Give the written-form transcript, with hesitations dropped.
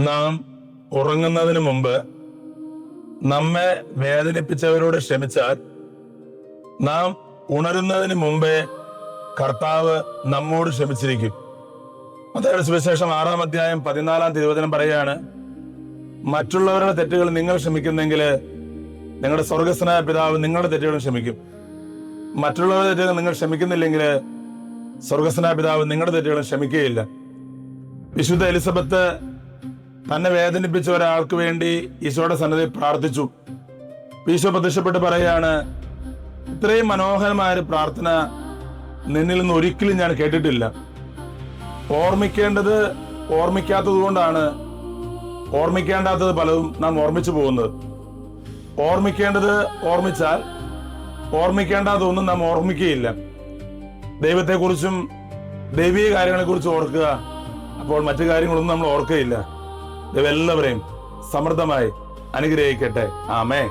നാം ഉറങ്ങുന്നതിന് മുമ്പ് നമ്മെ വേദനിപ്പിച്ചവരോട് ക്ഷമിച്ചാൽ നാം ഉണരുന്നതിന് മുമ്പേ കർത്താവ് നമ്മോട് ക്ഷമിച്ചിരിക്കും. മത്തായിയുടെ സുവിശേഷം 6-ാം അധ്യായം 14-ാം തിരുവചനം പറയുകയാണ്, മറ്റുള്ളവരുടെ തെറ്റുകൾ നിങ്ങൾ ക്ഷമിക്കുന്നെങ്കിൽ നിങ്ങളുടെ സ്വർഗസ്ഥനായ പിതാവ് നിങ്ങളുടെ തെറ്റുകളും ക്ഷമിക്കും. മറ്റുള്ളവരുടെ തെറ്റുകൾ നിങ്ങൾ ക്ഷമിക്കുന്നില്ലെങ്കിൽ സ്വർഗസ്ഥനായ പിതാവ് നിങ്ങളുടെ തെറ്റുകളും ക്ഷമിക്കുകയില്ല. വിശുദ്ധ എലിസബത്ത് തന്നെ വേദനിപ്പിച്ച ഒരാൾക്ക് വേണ്ടി ഈശോയുടെ സന്നിധിയിൽ പ്രാർത്ഥിച്ചു. ഈശോ പ്രത്യക്ഷപ്പെട്ട് പറയുകയാണ്, ഇത്രയും മനോഹരമായ ഒരു പ്രാർത്ഥന നിന്നിൽ നിന്ന് ഒരിക്കലും ഞാൻ കേട്ടിട്ടില്ല. ഓർമ്മിക്കേണ്ടത് ഓർമ്മിക്കാത്തത് കൊണ്ടാണ് ഓർമ്മിക്കേണ്ടാത്തത് പലതും നാം ഓർമ്മിച്ചു പോകുന്നത്. ഓർമ്മിക്കേണ്ടത് ഓർമ്മിച്ചാൽ ഓർമ്മിക്കേണ്ടാത്തതൊന്നും നാം ഓർമ്മിക്കുകയില്ല. ദൈവത്തെക്കുറിച്ചും ദൈവീക കാര്യങ്ങളെക്കുറിച്ചും ഓർക്കുക, അപ്പോൾ മറ്റു കാര്യങ്ങളൊന്നും നമ്മൾ ഓർക്കുകയില്ല. ദൈവം എല്ലാവരെയും സമൃദ്ധമായി അനുഗ്രഹിക്കട്ടെ. ആമേൻ.